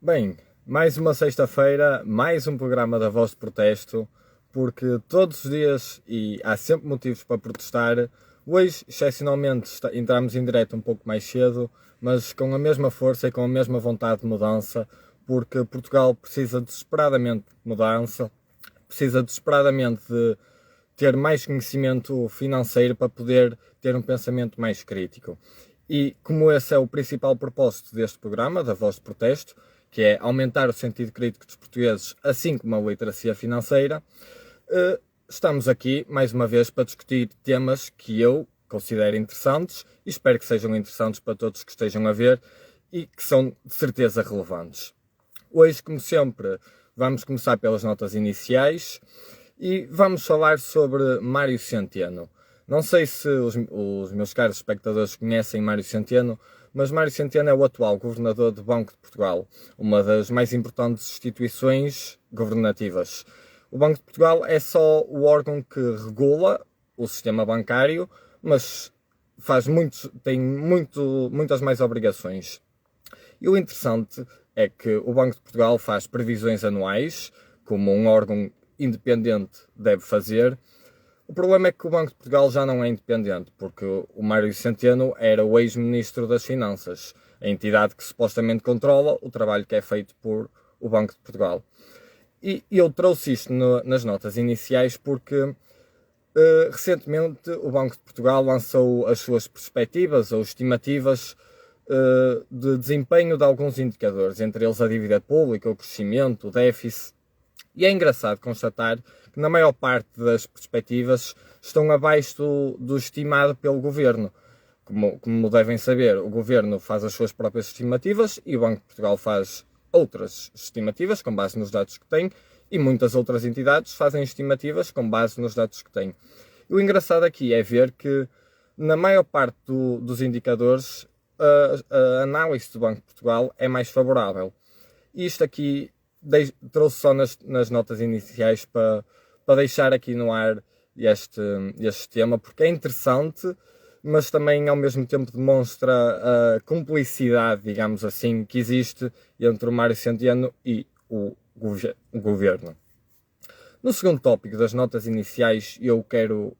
Bem, mais uma sexta-feira, mais um programa da Voz de Protesto, porque todos os dias, e há sempre motivos para protestar, hoje, excepcionalmente, entramos em direto um pouco mais cedo, mas com a mesma força e com a mesma vontade de mudança, porque Portugal precisa desesperadamente de mudança, precisa desesperadamente de ter mais conhecimento financeiro para poder ter um pensamento mais crítico. E como esse é o principal propósito deste programa, da Voz de Protesto, que é aumentar o sentido crítico dos portugueses, assim como a literacia financeira, estamos aqui, mais uma vez, para discutir temas que eu considero interessantes e espero que sejam interessantes para todos que estejam a ver e que são de certeza relevantes. Hoje, como sempre, vamos começar pelas notas iniciais e vamos falar sobre Mário Centeno. Não sei se os meus caros espectadores conhecem Mário Centeno, mas Mário Centeno é o atual governador do Banco de Portugal, uma das mais importantes instituições governativas. O Banco de Portugal é só o órgão que regula o sistema bancário, mas tem muitas mais obrigações. E o interessante é que o Banco de Portugal faz previsões anuais, como um órgão independente deve fazer. O problema é que o Banco de Portugal já não é independente, porque o Mário Centeno era o ex-ministro das Finanças, a entidade que supostamente controla o trabalho que é feito por o Banco de Portugal. E eu trouxe isto nas notas iniciais porque recentemente o Banco de Portugal lançou as suas perspectivas ou estimativas de desempenho de alguns indicadores, entre eles a dívida pública, o crescimento, o déficit. E é engraçado constatar que na maior parte das perspectivas estão abaixo do estimado pelo Governo. Como devem saber, o Governo faz as suas próprias estimativas e o Banco de Portugal faz outras estimativas com base nos dados que tem e muitas outras entidades fazem estimativas com base nos dados que têm. E o engraçado aqui é ver que na maior parte dos indicadores a análise do Banco de Portugal é mais favorável. E isto aqui trouxe só nas notas iniciais para deixar aqui no ar este tema, porque é interessante, mas também ao mesmo tempo demonstra a cumplicidade, digamos assim, que existe entre o Mário Centeno e o Governo. No segundo tópico das notas iniciais, eu quero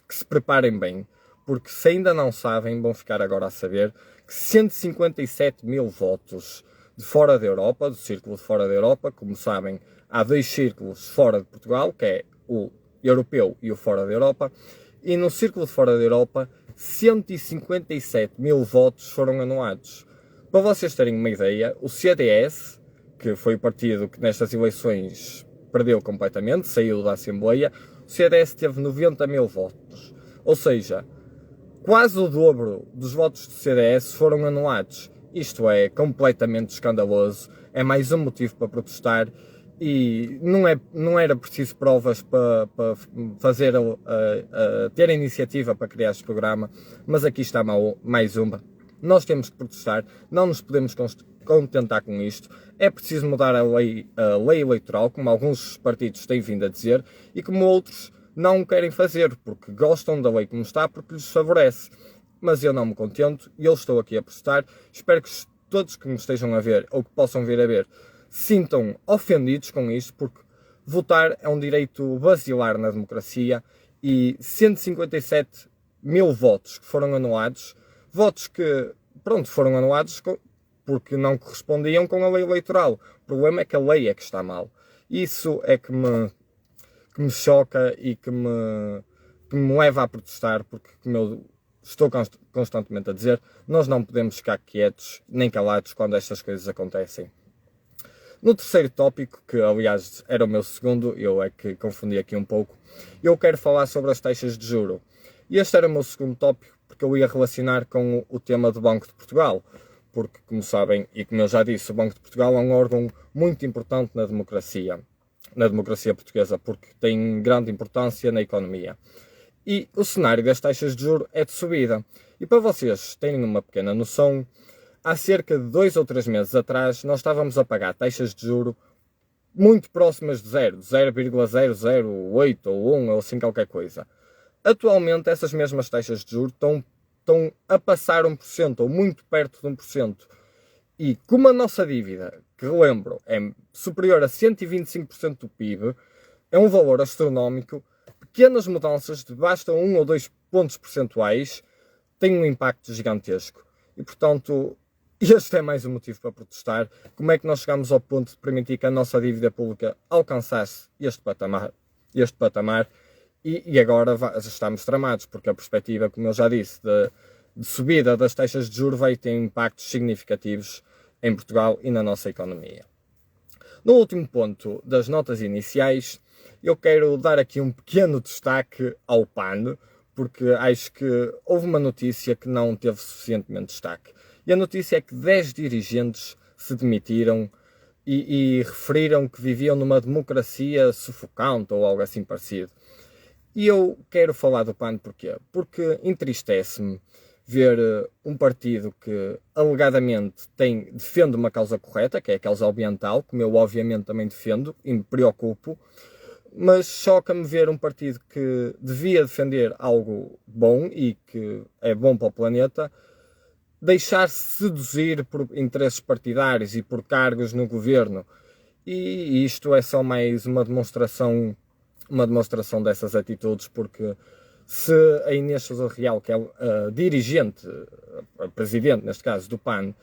que se preparem bem, porque se ainda não sabem, vão ficar agora a saber que 157 mil votos de fora da Europa, do círculo de fora da Europa, como sabem, há dois círculos fora de Portugal, que é o europeu e o fora da Europa, e no círculo de fora da Europa, 157 mil votos foram anulados. Para vocês terem uma ideia, o CDS, que foi o partido que nestas eleições perdeu completamente, saiu da Assembleia, o CDS teve 90 mil votos. Ou seja, quase o dobro dos votos do CDS foram anulados. Isto é completamente escandaloso, é mais um motivo para protestar e não era preciso provas para fazer ter a iniciativa para criar este programa, mas aqui está mais uma. Nós temos que protestar, não nos podemos contentar com isto, é preciso mudar a lei eleitoral, como alguns partidos têm vindo a dizer, e como outros não querem fazer, porque gostam da lei como está, porque lhes favorece. Mas eu não me contento e eu estou aqui a protestar. Espero que todos que me estejam a ver ou que possam vir a ver sintam ofendidos com isto, porque votar é um direito basilar na democracia e 157 mil votos que foram anulados, votos que, pronto, foram anulados porque não correspondiam com a lei eleitoral. O problema é que a lei é que está mal. Isso é que me choca e que me leva a protestar, porque, como eu estou constantemente a dizer, nós não podemos ficar quietos nem calados quando estas coisas acontecem. No terceiro tópico, que aliás era o meu segundo, eu é que confundi aqui um pouco, eu quero falar sobre as taxas de juro. E este era o meu segundo tópico, porque eu ia relacionar com o tema do Banco de Portugal, porque, como sabem, e como eu já disse, o Banco de Portugal é um órgão muito importante na democracia portuguesa, porque tem grande importância na economia. E o cenário das taxas de juros é de subida. E para vocês terem uma pequena noção, há cerca de 2 ou 3 meses atrás nós estávamos a pagar taxas de juros muito próximas de zero, 0,008 ou 1 ou assim qualquer coisa. Atualmente essas mesmas taxas de juros estão a passar 1% ou muito perto de 1%. E como a nossa dívida, que relembro, é superior a 125% do PIB, é um valor astronómico, pequenas mudanças de basta 1 ou 2 pontos percentuais têm um impacto gigantesco. E, portanto, este é mais um motivo para protestar. Como é que nós chegamos ao ponto de permitir que a nossa dívida pública alcançasse este patamar? E agora estamos tramados, porque a perspectiva, como eu já disse, de subida das taxas de juros vai ter impactos significativos em Portugal e na nossa economia. No último ponto das notas iniciais, eu quero dar aqui um pequeno destaque ao PAN, porque acho que houve uma notícia que não teve suficientemente destaque. E a notícia é que 10 dirigentes se demitiram e referiram que viviam numa democracia sufocante ou algo assim parecido. E eu quero falar do PAN porquê? Porque entristece-me ver um partido que alegadamente defende uma causa correta, que é a causa ambiental, como eu obviamente também defendo e me preocupo, mas choca-me ver um partido que devia defender algo bom e que é bom para o planeta, deixar-se seduzir por interesses partidários e por cargos no governo. E isto é só mais uma demonstração dessas atitudes, porque se a Inês Sousa Real, que é a dirigente, a presidente neste caso do PAN,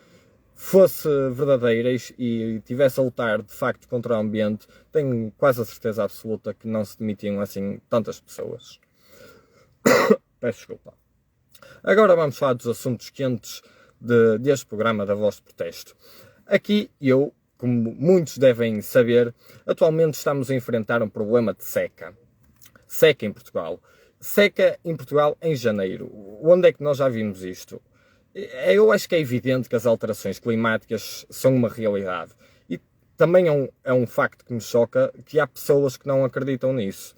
fosse verdadeira e tivesse a lutar de facto contra o ambiente, tenho quase a certeza absoluta que não se demitiam assim tantas pessoas. Peço desculpa. Agora vamos falar dos assuntos quentes deste programa da Voz de Protesto. Aqui eu, como muitos devem saber, atualmente estamos a enfrentar um problema de seca. Seca em Portugal. Seca em Portugal em janeiro. Onde é que nós já vimos isto? Eu acho que é evidente que as alterações climáticas são uma realidade. E também é um facto que me choca que há pessoas que não acreditam nisso.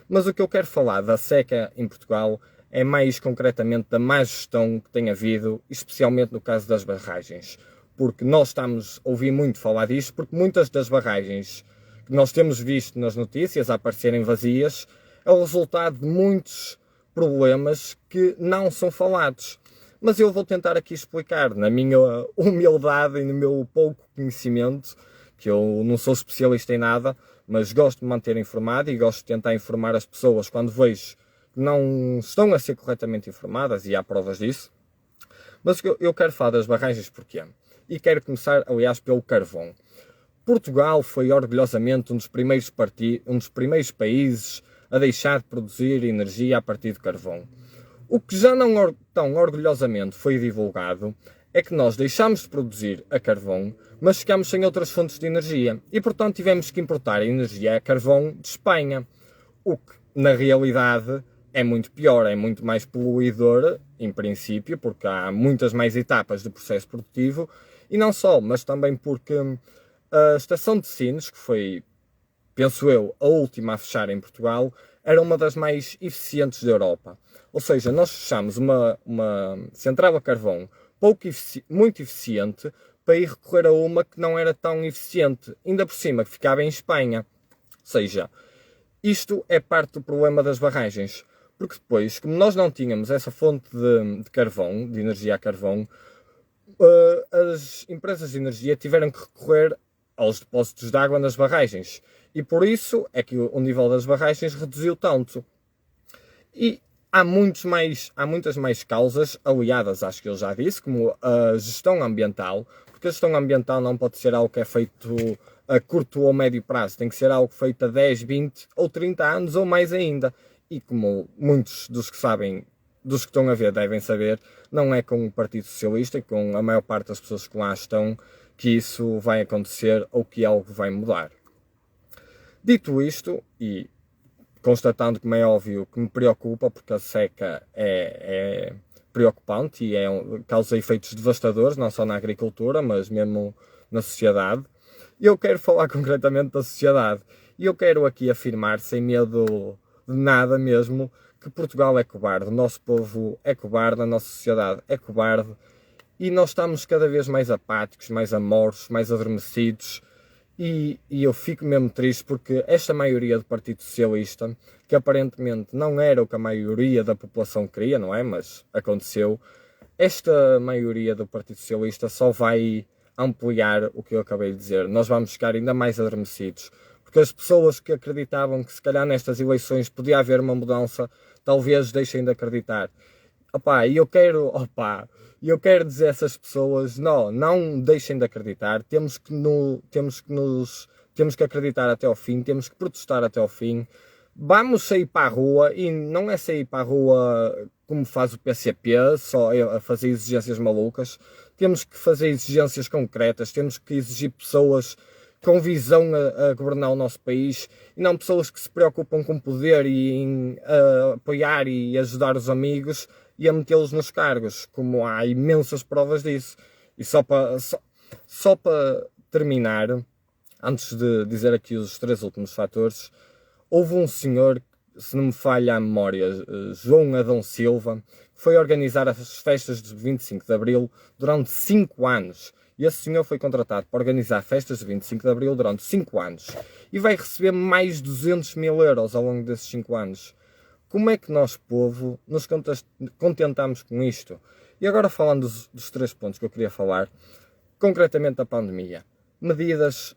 Mas o que eu quero falar da seca em Portugal é mais concretamente da má gestão que tem havido, especialmente no caso das barragens. Porque nós estamos a ouvir muito falar disto, porque muitas das barragens que nós temos visto nas notícias a aparecerem vazias é o resultado de muitos problemas que não são falados. Mas eu vou tentar aqui explicar, na minha humildade e no meu pouco conhecimento, que eu não sou especialista em nada, mas gosto de me manter informado e gosto de tentar informar as pessoas quando vejo que não estão a ser corretamente informadas, e há provas disso. Mas eu quero falar das barragens porquê? E quero começar, aliás, pelo carvão. Portugal foi orgulhosamente um dos primeiros países a deixar de produzir energia a partir de carvão. O que já não tão orgulhosamente foi divulgado é que nós deixámos de produzir a carvão, mas ficámos sem outras fontes de energia e, portanto, tivemos que importar a energia a carvão de Espanha, o que, na realidade, é muito pior, é muito mais poluidor, em princípio, porque há muitas mais etapas do processo produtivo, e não só, mas também porque a estação de Sines, que foi, penso eu, a última a fechar em Portugal, era uma das mais eficientes da Europa. Ou seja, nós fechámos uma central a carvão muito eficiente para ir recorrer a uma que não era tão eficiente, ainda por cima que ficava em Espanha. Ou seja, isto é parte do problema das barragens, porque depois, como nós não tínhamos essa fonte de carvão, de energia a carvão, as empresas de energia tiveram que recorrer aos depósitos de água nas barragens. E por isso é que o nível das barragens reduziu tanto. E há muitas mais causas aliadas às que eu já disse, como a gestão ambiental, porque a gestão ambiental não pode ser algo que é feito a curto ou médio prazo, tem que ser algo feito a 10, 20 ou 30 anos ou mais ainda. E como muitos dos que estão a ver devem saber, não é com o Partido Socialista e com a maior parte das pessoas que lá estão que isso vai acontecer ou que algo vai mudar. Dito isto, e constatando, como é óbvio, que me preocupa, porque a seca é preocupante e causa efeitos devastadores, não só na agricultura, mas mesmo na sociedade. E eu quero falar concretamente da sociedade. E eu quero aqui afirmar, sem medo de nada mesmo, que Portugal é cobarde, o nosso povo é cobarde, a nossa sociedade é cobarde, e nós estamos cada vez mais apáticos, mais amorfos, mais adormecidos, e eu fico mesmo triste porque esta maioria do Partido Socialista, que aparentemente não era o que a maioria da população queria, não é? Mas aconteceu, esta maioria do Partido Socialista só vai ampliar o que eu acabei de dizer. Nós vamos ficar ainda mais adormecidos, porque as pessoas que acreditavam que se calhar nestas eleições podia haver uma mudança, talvez deixem de acreditar. E eu quero dizer a essas pessoas, não deixem de acreditar, temos que acreditar até ao fim, temos que protestar até ao fim. Vamos sair para a rua, e não é sair para a rua como faz o PCP, só a fazer exigências malucas. Temos que fazer exigências concretas, temos que exigir pessoas com visão a governar o nosso país, e não pessoas que se preocupam com poder e em apoiar e ajudar os amigos e a metê-los nos cargos, como há imensas provas disso. E só para terminar, antes de dizer aqui os 3 últimos fatores, houve um senhor, se não me falha a memória, João Adão Silva, que foi organizar as festas de 25 de Abril durante 5 anos. E esse senhor foi contratado para organizar festas de 25 de Abril durante 5 anos. E vai receber mais de 200 mil euros ao longo desses 5 anos. Como é que nós, povo, nos contentamos com isto? E agora falando dos 3 pontos que eu queria falar, concretamente da pandemia. Medidas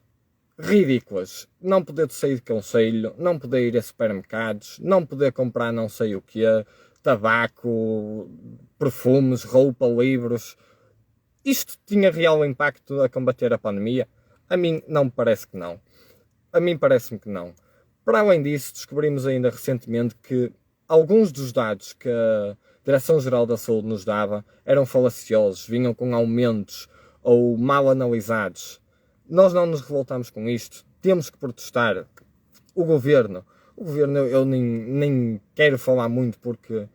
ridículas. Não poder sair de conselho, não poder ir a supermercados, não poder comprar não sei o quê, tabaco, perfumes, roupa, livros. Isto tinha real impacto a combater a pandemia? A mim não me parece que não. A mim parece-me que não. Para além disso, descobrimos ainda recentemente que alguns dos dados que a Direção-Geral da Saúde nos dava eram falaciosos, vinham com aumentos ou mal analisados. Nós não nos revoltamos com isto. Temos que protestar. O governo eu nem quero falar muito, porque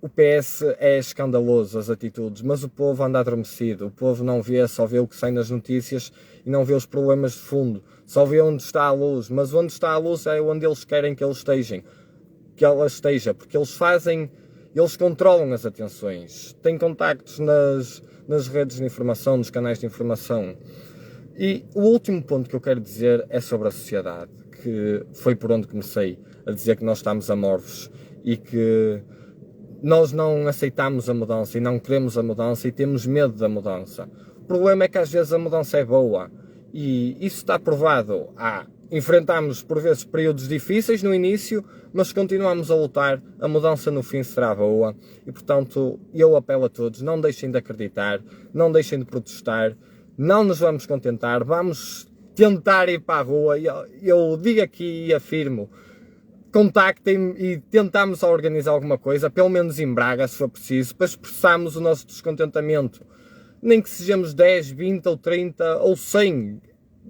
o PS é escandaloso as atitudes, mas o povo anda adormecido. O povo não vê, só vê o que sai nas notícias e não vê os problemas de fundo. Só vê onde está a luz, mas onde está a luz é onde eles querem que ela esteja, porque eles controlam as atenções, têm contactos nas redes de informação, nos canais de informação. E o último ponto que eu quero dizer é sobre a sociedade, que foi por onde comecei a dizer que nós estamos amorfos e que nós não aceitamos a mudança e não queremos a mudança e temos medo da mudança. O problema é que às vezes a mudança é boa e isso está provado. Enfrentamos por vezes períodos difíceis no início, mas continuamos a lutar, a mudança no fim será boa e, portanto, eu apelo a todos, não deixem de acreditar, não deixem de protestar, não nos vamos contentar, vamos tentar ir para a rua. Eu digo aqui e afirmo, contactem-me e tentamos organizar alguma coisa, pelo menos em Braga, se for preciso, para expressarmos o nosso descontentamento. Nem que sejamos 10, 20 ou 30 ou 100.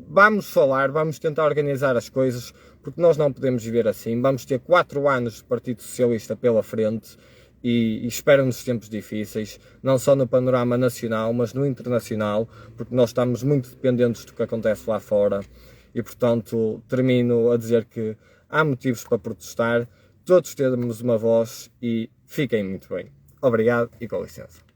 Vamos falar, vamos tentar organizar as coisas, porque nós não podemos viver assim. Vamos ter 4 anos de Partido Socialista pela frente e esperam-nos tempos difíceis, não só no panorama nacional, mas no internacional, porque nós estamos muito dependentes do que acontece lá fora. E, portanto, termino a dizer que há motivos para protestar, todos temos uma voz e fiquem muito bem. Obrigado e com licença.